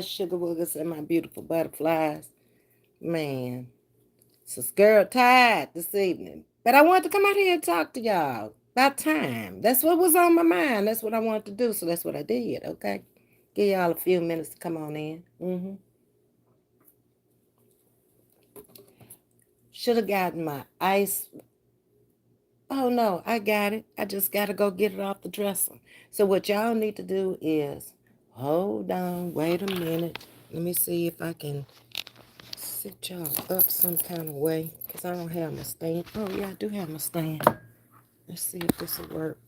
sugar woogers and my beautiful butterflies. Man, it's a girl tired this evening. But I wanted to come out here and talk to y'all about time. That's what was on my mind. That's what I wanted to do. So that's what I did, okay? Give y'all a few minutes to come on in. Should have gotten my ice. Oh no, I got it. I just got to go get it off the dresser. So what y'all need to do is hold on, wait a minute. Let me see if I can sit y'all up some kind of way because I don't have my stand. Oh, yeah, I do have my stand. Let's see if this will work.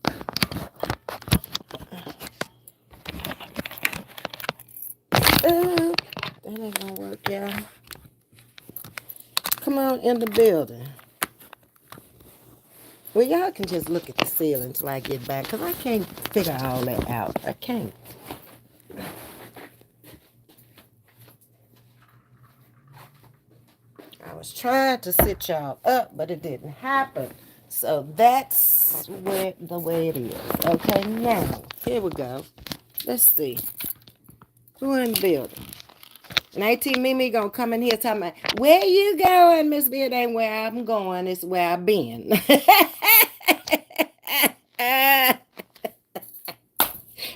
That ain't gonna work, y'all. Come on in the building. Well, y'all can just look at the ceiling until I get back because I can't figure all that out. I can't. I was trying to sit y'all up, but it didn't happen. So that's the way it is. Okay, now, here we go. Let's see. Who in the building? And Auntie Mimi gonna come in here talking about, where you going, Ms.V? It ain't where I'm going, it's where I've been.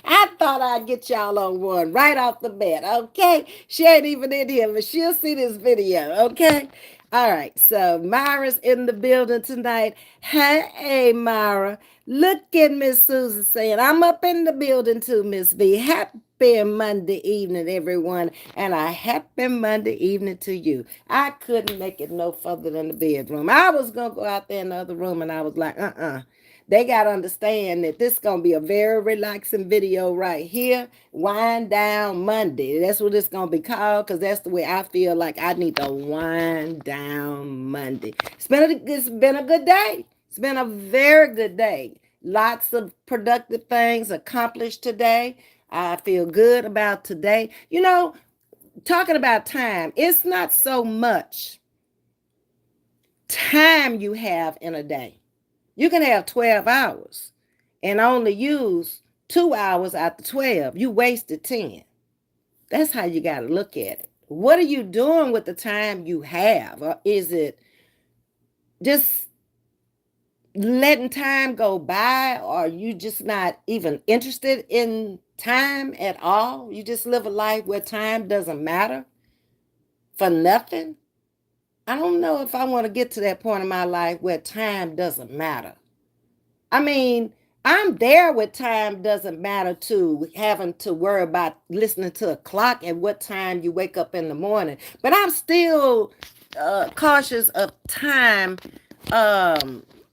I thought I'd get y'all on one right off the bat, okay? She ain't even in here, but she'll see this video, okay? All right, so Myra's in the building tonight. Hey, Myra. Look at Miss Susan saying, I'm up in the building too, Miss V. Happy Monday evening, everyone, and a happy Monday evening to you. I couldn't make it no further than the bedroom. I was going to go out there in the other room, and I was like, They got to understand that this is going to be a very relaxing video right here. Wind down Monday. That's what it's going to be called because that's the way I feel like I need to wind down Monday. It's been a good day. It's been a very good day. Lots of productive things accomplished today. I feel good about today. You know, talking about time, it's not so much time you have in a day. You can have 12 hours and only use 2 hours out the 12. You wasted 10. That's how you got to look at it. What are you doing with the time you have? Or is it just letting time go by? Or are you just not even interested in time at all? You just live a life where time doesn't matter for nothing? I don't know if I want to get to that point in my life where time doesn't matter. I mean, I'm there with time doesn't matter to having to worry about listening to a clock and what time you wake up in the morning. But I'm still cautious of time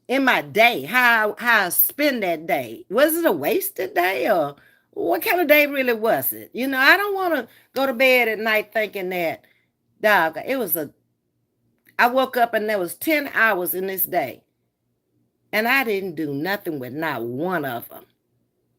in my day, how I spend that day. Was it a wasted day or what kind of day really was it? You know, I don't want to go to bed at night thinking that, dog, I woke up and there was 10 hours in this day. And I didn't do nothing with not one of them.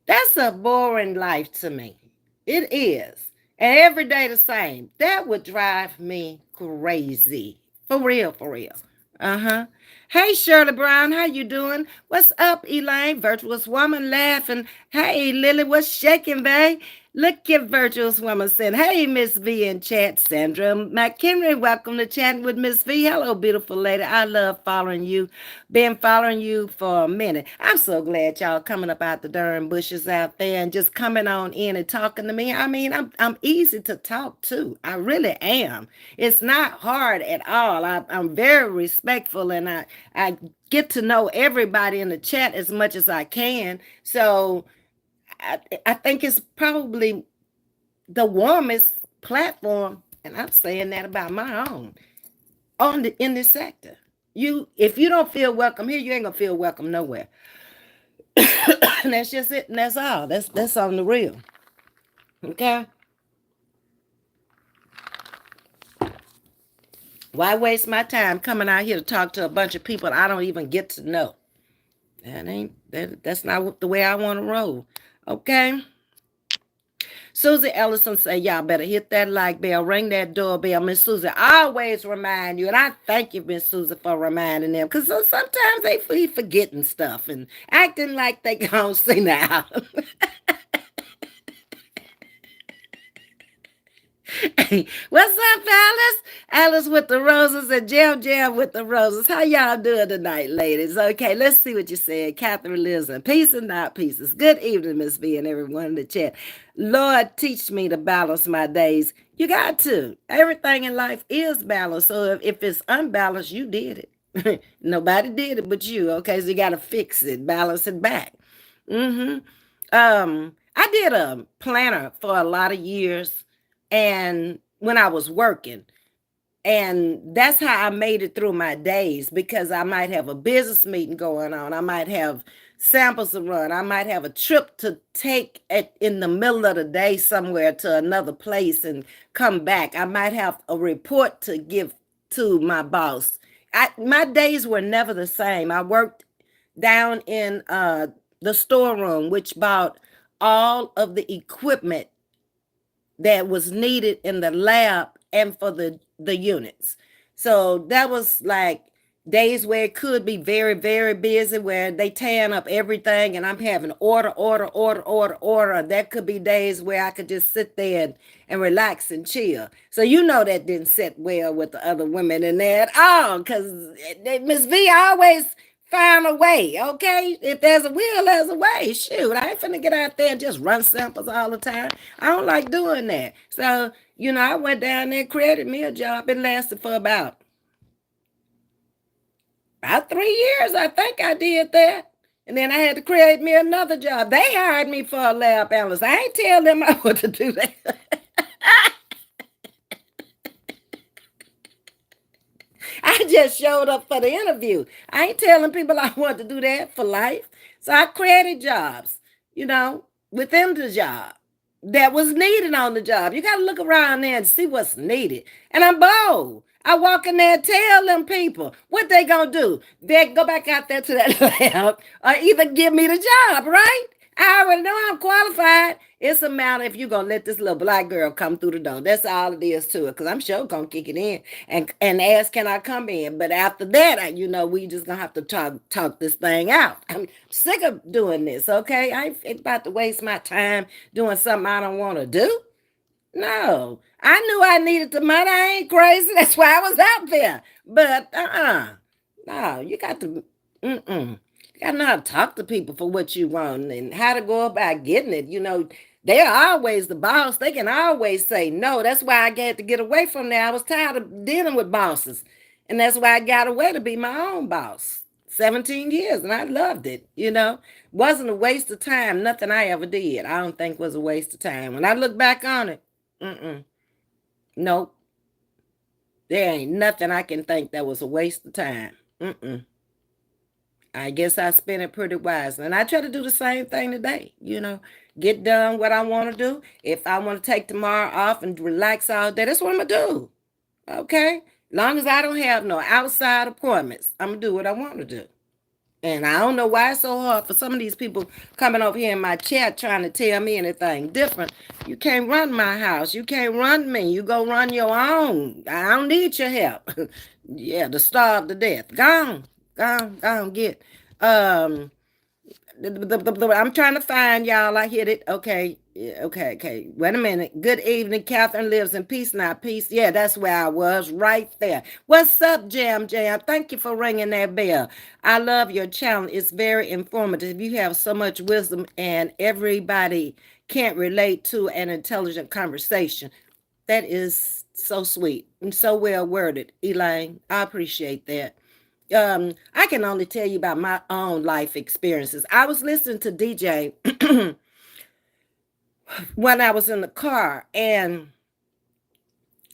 That's a boring life to me. It is. And every day the same. That would drive me crazy. For real, for real. Uh-huh. Hey, Shirley Brown, how you doing? What's up, Elaine? Virtuous woman laughing. Hey, Lily, what's shaking, babe? Look at Virtuous Woman saying, hey, Miss V in chat. Sandra McHenry, welcome to chatting with Miss V. Hello, beautiful lady. I love following you. Been following you for a minute. I'm so glad y'all coming up out the darn bushes out there and just coming on in and talking to me. I mean, I'm easy to talk to. I really am. It's not hard at all. I'm very respectful and I get to know everybody in the chat as much as I can. So I think it's probably the warmest platform, and I'm saying that about my own, in this sector. If you don't feel welcome here, you ain't gonna feel welcome nowhere. And that's just it, and that's all. That's on the real. Okay. Why waste my time coming out here to talk to a bunch of people I don't even get to know? That's not the way I want to roll. Okay. Susie Ellison say, y'all better hit that like bell, ring that doorbell. Miss Susie always remind you, and I thank you, Miss Susie, for reminding them, because sometimes they be forgetting stuff and acting like they gonna see now. What's up, Alice? Alice with the roses and Jam with the roses. How y'all doing tonight, ladies? Okay, let's see what you said. Catherine lives in peace and not pieces. Good evening, Ms.V. and everyone in the chat. Lord, teach me to balance my days. You got to. Everything in life is balanced. So if it's unbalanced, you did it. Nobody did it but you. Okay, so you got to fix it, balance it back. Mm-hmm. I did a planner for a lot of years, and when I was working, and that's how I made it through my days because I might have a business meeting going on. I might have samples to run. I might have a trip to take in the middle of the day somewhere to another place and come back. I might have a report to give to my boss. My days were never the same. I worked down in the storeroom, which bought all of the equipment that was needed in the lab and for the units. So that was like days where it could be very, very busy, where they tearing up everything and I'm having order. That could be days where I could just sit there and relax and chill. So you know that didn't sit well with the other women in there at all, because Miss V always find a way, okay? If there's a will, there's a way. Shoot, I ain't finna get out there and just run samples all the time. I don't like doing that. So, I went down there, created me a job. It lasted for about 3 years, I think I did that. And then I had to create me another job. They hired me for a lab analyst. I ain't tell them I want to do that. I just showed up for the interview. I ain't telling people I want to do that for life. So I created jobs, within the job that was needed on the job. You got to look around there and see what's needed. And I'm bold. I walk in there and tell them people what they gonna do. They go back out there to that lab or either give me the job, right? I already know I'm qualified. It's a matter if you're gonna let this little black girl come through the door. That's all it is to it. Cause I'm sure gonna kick it in and ask, can I come in? But after that, we just gonna have to talk this thing out. I'm sick of doing this. Okay, I ain't about to waste my time doing something I don't want to do. No, I knew I needed the money. I ain't crazy. That's why I was out there. But no, you got to, you got to know how to talk to people for what you want and how to go about getting it. They're always the boss. They can always say no. That's why I had to get away from there. I was tired of dealing with bosses, and that's why I got away to be my own boss. 17 years, and I loved it. Wasn't a waste of time. Nothing I ever did, I don't think was a waste of time. When I look back on it, nope. There ain't nothing I can think that was a waste of time. I guess I spent it pretty wisely. And I try to do the same thing today, get done what I want to do. If I want to take tomorrow off and relax all day, that's what I'm going to do. Okay? Long as I don't have no outside appointments, I'm going to do what I want to do. And I don't know why it's so hard for some of these people coming over here in my chat trying to tell me anything different. You can't run my house. You can't run me. You go run your own. I don't need your help. Yeah, to starve to death. Go on, get. I'm trying to find y'all. I hit it. Okay. Yeah, okay. Wait a minute. Good evening. Catherine lives in peace, not peace. Yeah, that's where I was, right there. What's up, Jam? Thank you for ringing that bell. I love your channel. It's very informative. You have so much wisdom, and everybody can't relate to an intelligent conversation. That is so sweet and so well worded, Elaine. I appreciate that. I can only tell you about my own life experiences. I was listening to DJ when I was in the car, and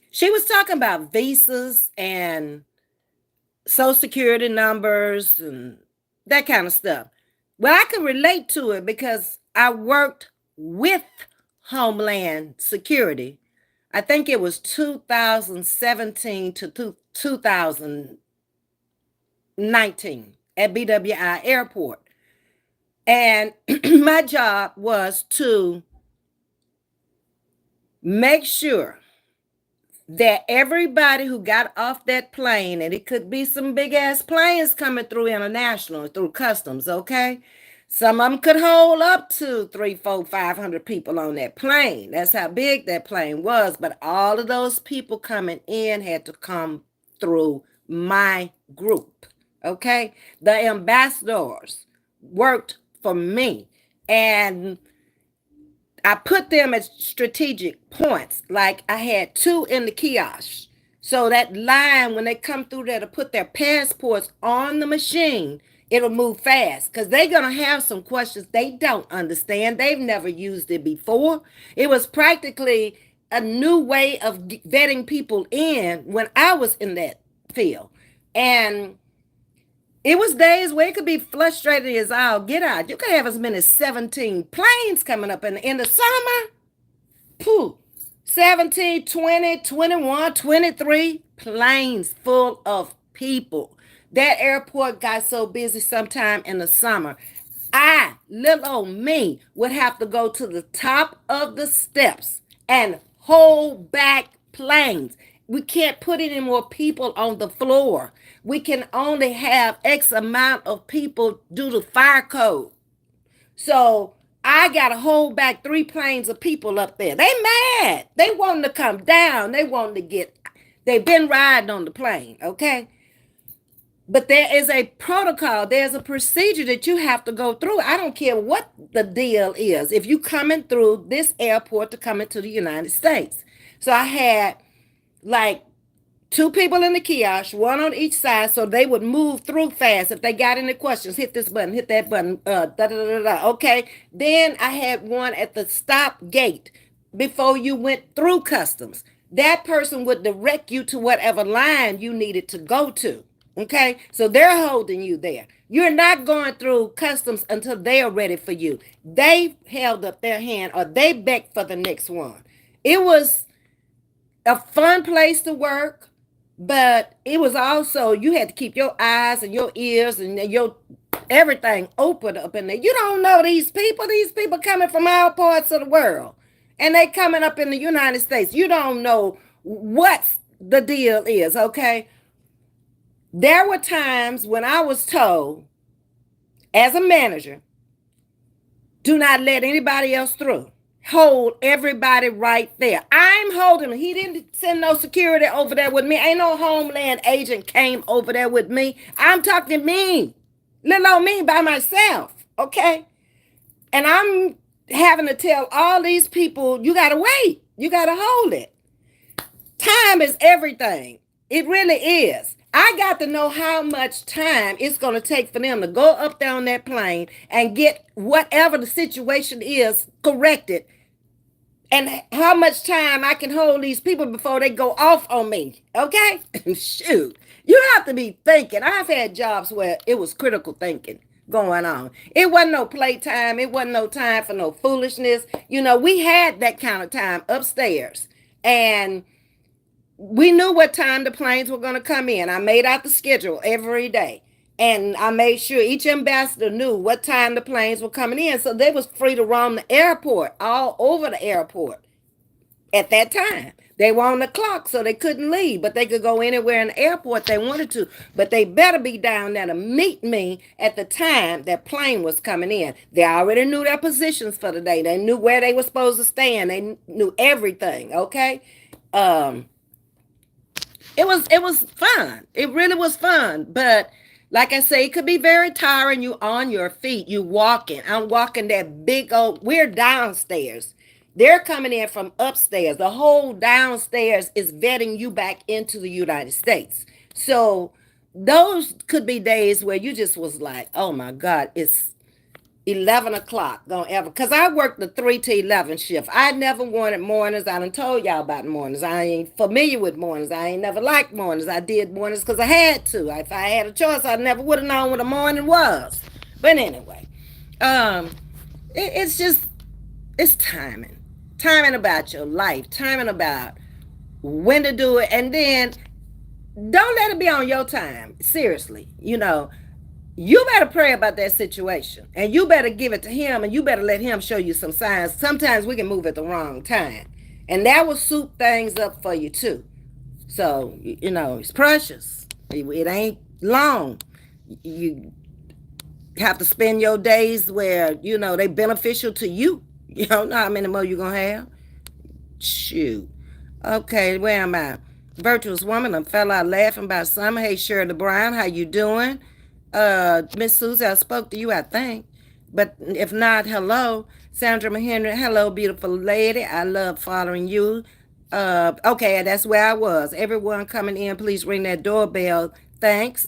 she was talking about visas and social security numbers and that kind of stuff. Well, I can relate to it because I worked with Homeland Security. I think it was 2017 to 2019 at BWI Airport. And my job was to make sure that everybody who got off that plane, and it could be some big ass planes coming through international, through customs, okay? Some of them could hold up to 3, 4, 500 people on that plane. That's how big that plane was. But all of those people coming in had to come through my group. Okay. The ambassadors worked for me. And I put them at strategic points. Like I had 2 in the kiosk. So that line, when they come through there to put their passports on the machine, it'll move fast because they're going to have some questions they don't understand. They've never used it before. It was practically a new way of vetting people in when I was in that field. And it was days where it could be frustrating as all get out. You could have as many as 17 planes coming up in the summer. Pooh. 17, 20, 21, 23 planes full of people. That airport got so busy sometime in the summer. Little old me, would have to go to the top of the steps and hold back planes. We can't put any more people on the floor. We can only have X amount of people due to fire code. So I got to hold back 3 planes of people up there. They mad. They wanting to come down. They've been riding on the plane, okay? But there is a protocol. There's a procedure that you have to go through. I don't care what the deal is. If you coming through this airport to come into the United States. So I had like 2 people in the kiosk, 1 on each side, so they would move through fast. If they got any questions, hit this button, hit that button, okay. Then I had 1 at the stop gate before you went through customs. That person would direct you to whatever line you needed to go to, okay. So they're holding you there. You're not going through customs until they are ready for you. They held up their hand or they begged for the next one. It was a fun place to work. But it was also, you had to keep your eyes and your ears and your everything open up in there. You don't know these people. These people coming from all parts of the world. And they coming up in the United States. You don't know what the deal is, okay? There were times when I was told, as a manager, do not let anybody else through. Hold everybody right there. I'm holding him. He didn't send no security over there with me. Ain't no homeland agent came over there with me. I'm talking to me. Little old me by myself. Okay? And I'm having to tell all these people, you got to wait. You got to hold it. Time is everything. It really is. I got to know how much time it's going to take for them to go up there on that plane and get whatever the situation is corrected, and how much time I can hold these people before they go off on me. Okay? Shoot. You have to be thinking. I've had jobs where it was critical thinking going on. It wasn't no playtime. It wasn't no time for no foolishness. You know, we had that kind of time upstairs. And we knew what time the planes were going to come in. I made out the schedule every day. And I made sure each ambassador knew what time the planes were coming in. So they was free to roam the airport, all over the airport at that time. They were on the clock, so they couldn't leave, but they could go anywhere in the airport they wanted to. But they better be down there to meet me at the time that plane was coming in. They already knew their positions for the day. They knew where they were supposed to stand. They knew everything, okay? It was fun. It really was fun. But like I say, it could be very tiring. You on your feet. You walking. I'm walking that big old, we're downstairs. They're coming in from upstairs. The whole downstairs is vetting you back into the United States. So those could be days where you just was like, oh my God, it's 11 o'clock, don't ever, because I worked the 3 to 11 shift. I never wanted mornings. I done told y'all about mornings. I ain't familiar with mornings. I ain't never liked mornings. I did mornings because I had to. If I had a choice, I never would have known what a morning was. But anyway, it's just, it's timing. Timing about your life. Timing about when to do it. And then don't let it be on your time. Seriously, you know. You better pray about that situation and you better give it to him and you better let him show you some signs. Sometimes we can move at the wrong time and that will soup things up for you too. So, you know, it's precious. It ain't long. You have to spend your days where, they beneficial to you. You don't know how many more you're going to have. Shoot. Okay, where am I? Virtuous woman, I fell out laughing about summer. Hey, Shirley Brown, how you doing? Miss Susie, I spoke to you, I think. But if not, hello. Sandra McHenry, hello, beautiful lady. I love following you. Okay, that's where I was. Everyone coming in, please ring that doorbell. Thanks.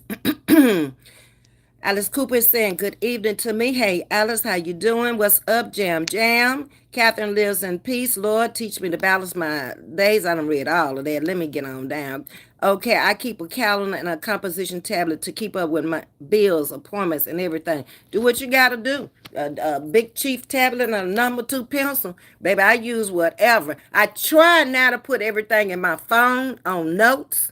Alice Cooper is saying good evening to me. Hey, Alice, how you doing? What's up, Jam Jam? Catherine lives in peace. Lord, teach me to balance my days. I don't read all of that. Let me get on down. Okay, I keep a calendar and a composition tablet to keep up with my bills, appointments, and everything. Do what you got to do. A big chief tablet and a number 2 pencil. Baby, I use whatever. I try now to put everything in my phone on notes.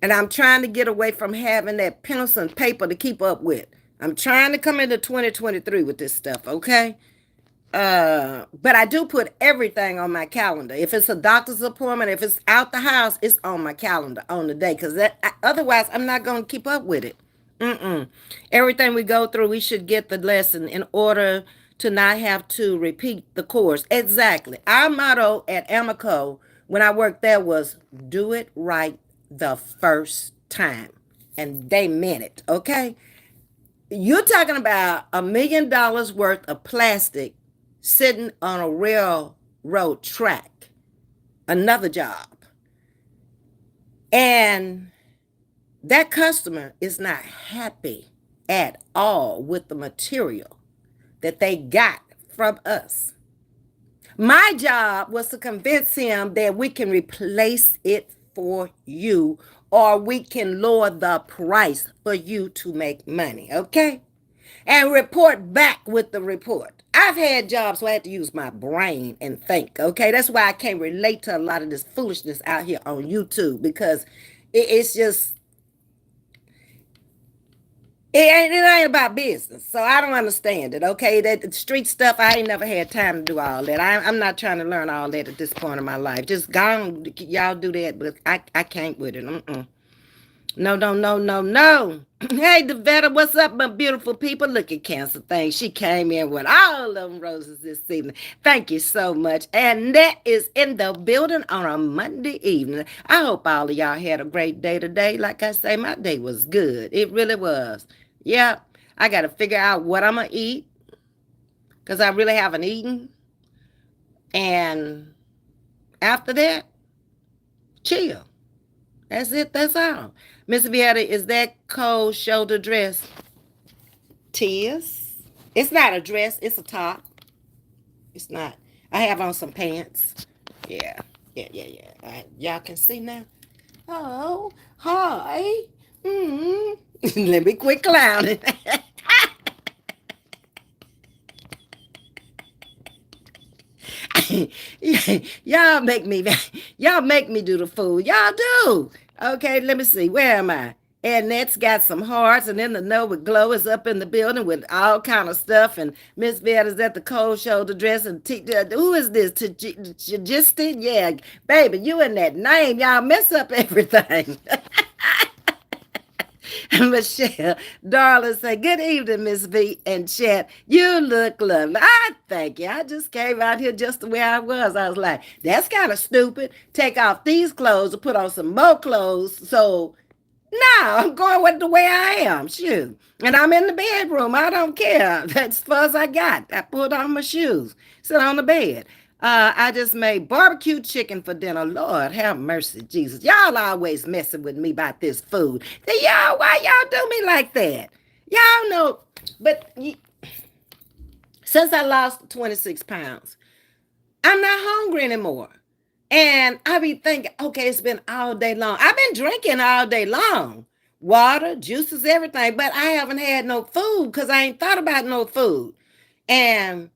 And I'm trying to get away from having that pencil and paper to keep up with. I'm trying to come into 2023 with this stuff, okay? But I do put everything on my calendar. If it's a doctor's appointment, if it's out the house, it's on my calendar on the day. Because otherwise, I'm not going to keep up with it. Everything we go through, we should get the lesson in order to not have to repeat the course. Exactly. Our motto at Amico when I worked there was do it right the first time. And they meant it, okay? You're talking about $1 million worth of plastic sitting on a railroad track. Another job. And that customer is not happy at all with the material that they got from us. My job was to convince him that we can replace it for you, or we can lower the price for you to make money, okay? And report back with the report. I've had jobs where I had to use my brain and think, okay? That's why I can't relate to a lot of this foolishness out here on YouTube, because it's just, it ain't about business. So I don't understand it, okay? That street stuff, I ain't never had time to do all that. I'm not trying to learn all that at this point in my life. Just go on, y'all do that, but I can't with it. No, no, no, no, no. Hey, Devetta, what's up, my beautiful people? Look at Cancer Thing. She came in with all of them roses this evening. Thank you so much. And that is in the building on a Monday evening. I hope all of y'all had a great day today. Like I say, my day was good. It really was. Yeah, I got to figure out what I'm going to eat because I really haven't eaten. And after that, chill. That's it. That's all. Ms.V, is that cold shoulder dress? Tis. It's not a dress. It's a top. It's not. I have on some pants. Yeah. Yeah. Y'all can see now. Oh, hi. Let me quit clowning. y'all make me do the fool. Y'all do. Okay, let me see. Where am I? Annette's got some hearts, and then the Know with Glow is up in the building with all kind of stuff. And Miss V is at the cold shoulder dress. And who is this? Justin? Yeah, baby, you and that name, y'all mess up everything. Michelle, darling, say good evening, Miss V and chat. You look lovely. I thank you. I just came out here just the way I was. I was like, that's kind of stupid. Take off these clothes and put on some more clothes. So no, I'm going with the way I am. Shoot. And I'm in the bedroom. I don't care. That's as far as I got. I pulled on my shoes. Sit on the bed. I just made barbecue chicken for dinner. Lord, have mercy, Jesus. Y'all always messing with me about this food. Why y'all do me like that? Y'all know, but since I lost 26 pounds, I'm not hungry anymore. And I be thinking, okay, it's been all day long. I've been drinking all day long. Water, juices, everything. But I haven't had no food because I ain't thought about no food. And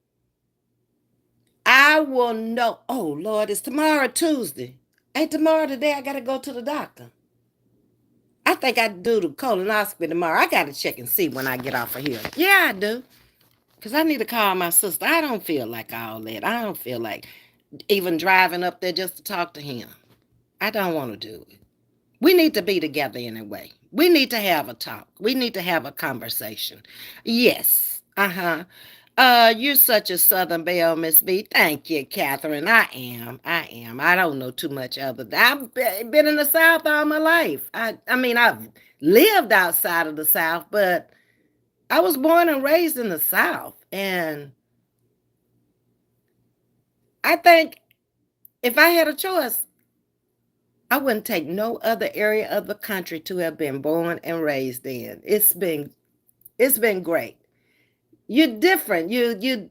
I will know. Oh, Lord, it's tomorrow Tuesday. Ain't tomorrow today? I got to go to the doctor. I think I do the colonoscopy tomorrow. I got to check and see when I get off of here. Yeah, I do. Because I need to call my sister. I don't feel like all that. I don't feel like even driving up there just to talk to him. I don't want to do it. We need to be together anyway. We need to have a talk. We need to have a conversation. Yes. Uh-huh. You're such a Southern Belle, Ms.V. Thank you, Catherine. I am. I am. I don't know too much other than I've been in the South all my life. I mean, I've lived outside of the South, but I was born and raised in the South. And I think if I had a choice, I wouldn't take no other area of the country to have been born and raised in. It's been great. You're different. You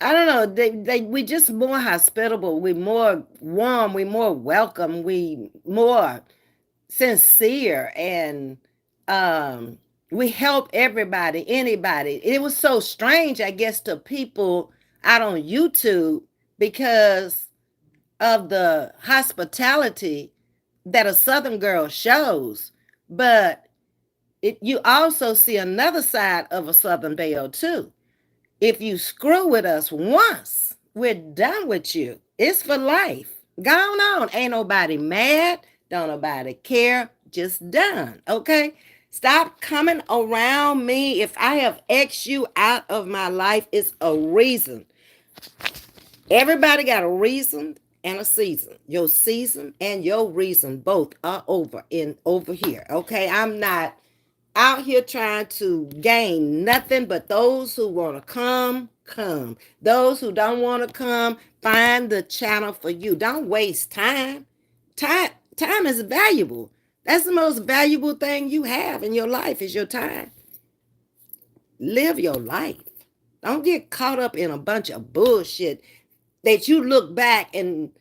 I don't know, we just more hospitable, we more warm, we more welcome, we more sincere, and um we help everybody, anybody. It was so strange, I guess, to people out on YouTube because of the hospitality that a Southern girl shows. But you also see another side of a Southern belle too. If you screw with us once, we're done with you. It's for life. Gone on. Ain't nobody mad. Don't nobody care. Just done. Okay? Stop coming around me. If I have X you out of my life, it's a reason. Everybody got a reason and a season. Your season and your reason both are over here. Okay? I'm not out here trying to gain nothing, but those who want to come. Those who don't want to come, find the channel for you. Don't waste time. Time is valuable. That's the most valuable thing you have in your life is your time. Live your life. Don't get caught up in a bunch of bullshit that you look back and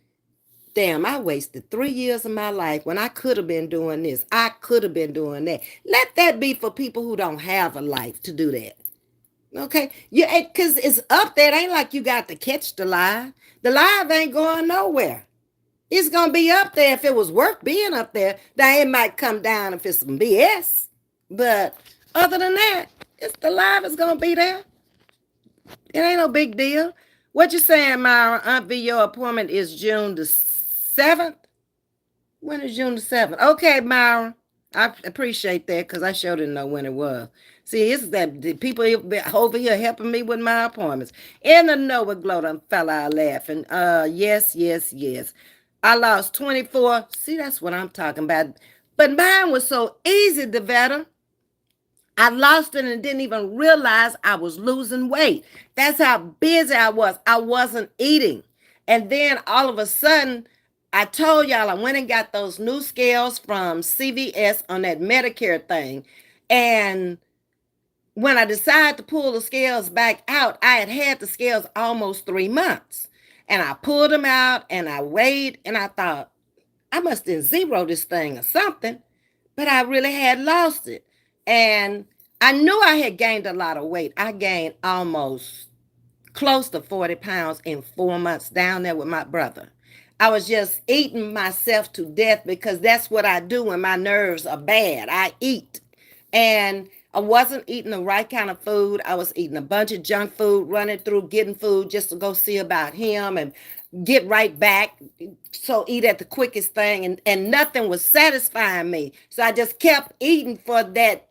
damn, I wasted 3 years of my life when I could have been doing this. I could have been doing that. Let that be for people who don't have a life to do that. Okay? Yeah, because it's up there. It ain't like you got to catch the live. The live ain't going nowhere. It's going to be up there if it was worth being up there. Now, it might come down if it's some BS. But other than that, it's the live is going to be there. It ain't no big deal. What you saying, Myra? Aunt V, your appointment is June the 7th? When is June the 7th? Okay, Myra. I appreciate that because I sure didn't know when it was. See, it's that the people over here helping me with my appointments. In the know what glow done fell out laughing. Yes, yes, yes. I lost 24. See, that's what I'm talking about. But mine was so easy, Devetta. I lost it and didn't even realize I was losing weight. That's how busy I was. I wasn't eating. And then all of a sudden, I told y'all I went and got those new scales from CVS on that Medicare thing. And when I decided to pull the scales back out, I had had the scales almost 3 months. And I pulled them out and I weighed and I thought, I must have zeroed this thing or something. But I really had lost it. And I knew I had gained a lot of weight. I gained almost close to 40 pounds in 4 months down there with my brother. I was just eating myself to death because that's what I do when my nerves are bad. I eat. And I wasn't eating the right kind of food. I was eating a bunch of junk food, running through, getting food just to go see about him and get right back. So eat at the quickest thing. And nothing was satisfying me. So I just kept eating for that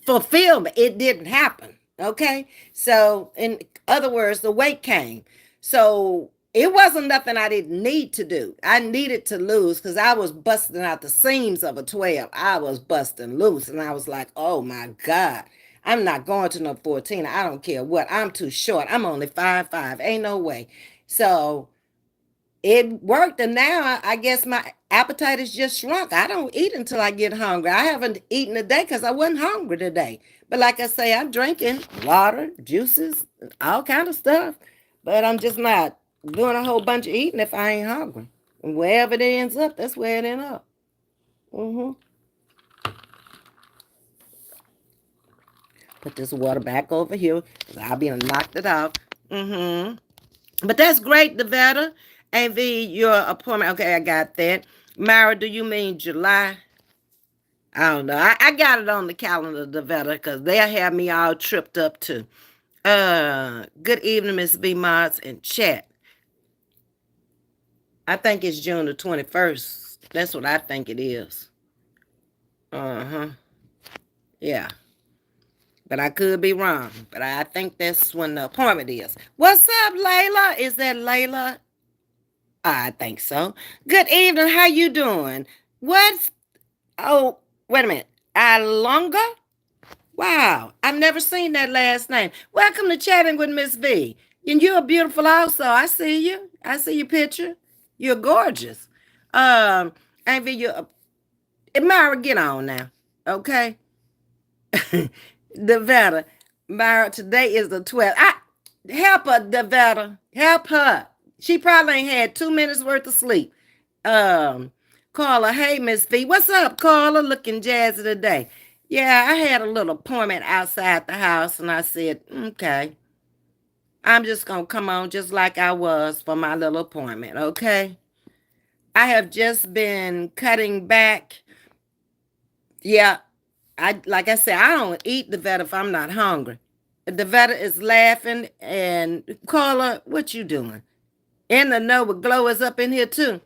fulfillment. It didn't happen. Okay. So, in other words, the weight came. So, it wasn't nothing I didn't need to do. I needed to lose because I was busting out the seams of a 12. I was busting loose. And I was like, oh my God, I'm not going to no 14. I don't care what. I'm too short. I'm only 5'5". Ain't no way. So, it worked, and now I guess my appetite is just shrunk. I don't eat until I get hungry. I haven't eaten today because I wasn't hungry today. But like I say, I'm drinking water, juices, all kind of stuff. But I'm just not doing a whole bunch of eating if I ain't hungry. And wherever it ends up, that's where it ends up. Mm-hmm. Put this water back over here because I'll be knocked it off. Mm-hmm. But that's great, Nevada. AV, your appointment. Okay, I got that. Myra, do you mean July? I don't know. I got it on the calendar, Nevada, because they'll have me all tripped up too. Good evening, Ms.V. Mods and chat. I think it's June the 21st. That's what I think it is. Uh-huh. Yeah. But I could be wrong. But I think that's when the appointment is. What's up, Layla? Is that Layla? I think so. Good evening. How you doing? What's oh, wait a minute. Alonga? Wow. I've never seen that last name. Welcome to Chatting with Ms.V. And you're beautiful also. I see you. I see your picture. You're gorgeous. Amy, you Myra, get on now. Okay? Devetta. Myra, today is the 12th. Help her, Devetta. Help her. She probably ain't had 2 minutes worth of sleep. Um, Carla, hey, Miss V. What's up, Carla? Looking jazzy today. Yeah, I had a little appointment outside the house, and I said, okay, I'm just going to come on just like I was for my little appointment, okay? I have just been cutting back. Yeah, like I said, I don't eat the vet if I'm not hungry. The vet is laughing, and Carla, what you doing? And the Nova Glow is up in here too.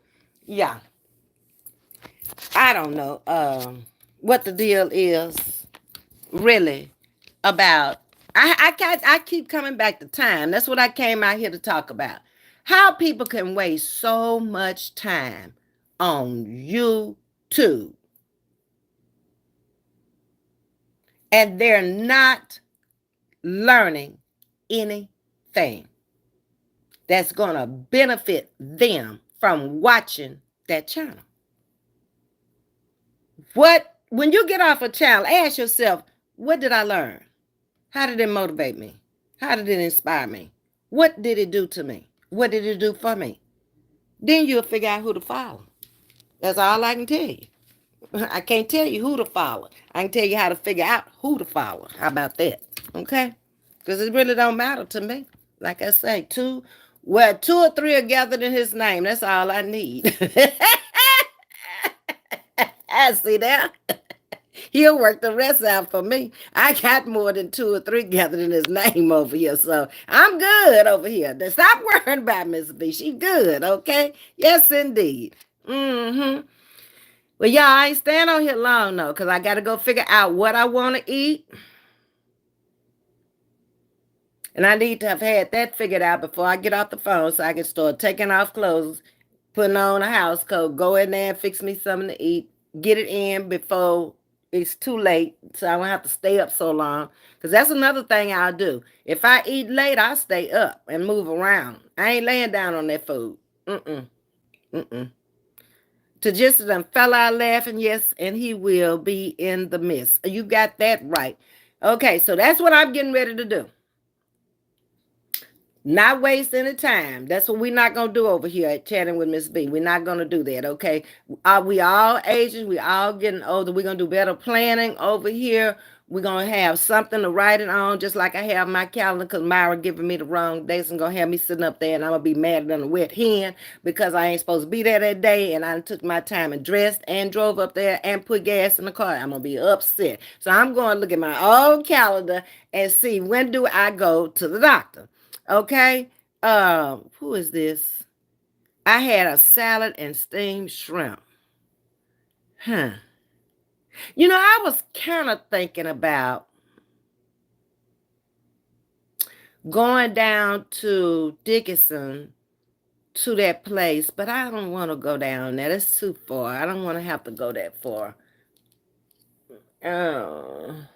Yeah, I don't know what the deal is really about. I keep coming back to time. That's what I came out here to talk about. How people can waste so much time on YouTube and they're not learning anything that's going to benefit them from watching that channel. When you get off a channel, ask yourself, what did I learn? How did it motivate me? How did it inspire me? What did it do to me? What did it do for me? Then you'll figure out who to follow. That's all I can tell you. I can't tell you who to follow. I can tell you how to figure out who to follow. How about that? Okay? Because it really don't matter to me. Like I say, two or three are gathered in his name. That's all I need. I see that. He'll work the rest out for me. I got more than two or three gathered in his name over here, so I'm good over here. Stop worrying about Ms.V. She good, okay? Yes, indeed. Mm-hmm. Well, y'all, I ain't staying on here long, though, because I got to go figure out what I want to eat. And I need to have had that figured out before I get off the phone so I can start taking off clothes, putting on a house coat, go in there and fix me something to eat, get it in before it's too late so I don't have to stay up so long. Because that's another thing I'll do. If I eat late, I'll stay up and move around. I ain't laying down on that food. Mm-mm. Mm-mm. To just them fell out laughing, yes, and he will be in the midst. You got that right. Okay, so that's what I'm getting ready to do. Not waste any time. That's what we're not gonna do over here at Chatting with Ms.V. We're not gonna do that, okay? We all aging, we all getting older. We're gonna do better planning over here. We're gonna have something to write it on, just like I have my calendar, because Myra giving me the wrong dates and gonna have me sitting up there and I'm gonna be mad than a wet hen because I ain't supposed to be there that day and I took my time and dressed and drove up there and put gas in the car. I'm gonna be upset. So I'm gonna look at my old calendar and see when do I go to the doctor. Okay. Who is this? I had a salad and steamed shrimp. Huh. I was kind of thinking about going down to Dickinson to that place, but I don't want to go down there. It's too far. I don't want to have to go that far. Oh.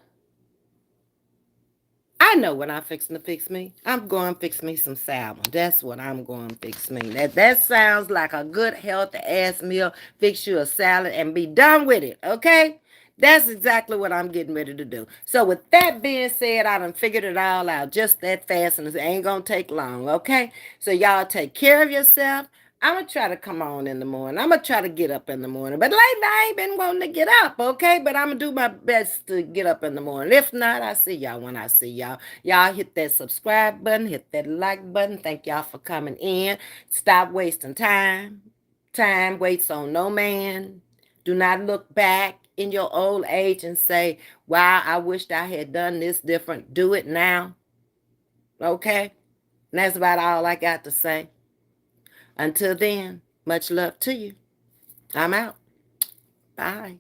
I know what I'm fixing to fix me. I'm going to fix me some salmon. That's what I'm going to fix me. That sounds like a good healthy ass meal. Fix you a salad and be done with it, okay? That's exactly what I'm getting ready to do. So with that being said, I done figured it all out just that fast and it ain't going to take long, okay? So y'all take care of yourself. I'm going to try to come on in the morning. I'm going to try to get up in the morning. But lately, I ain't been wanting to get up, okay? But I'm going to do my best to get up in the morning. If not, I see y'all when I see y'all. Y'all hit that subscribe button. Hit that like button. Thank y'all for coming in. Stop wasting time. Time waits on no man. Do not look back in your old age and say, wow, I wished I had done this different. Do it now. Okay? And that's about all I got to say. Until then, much love to you. I'm out. Bye.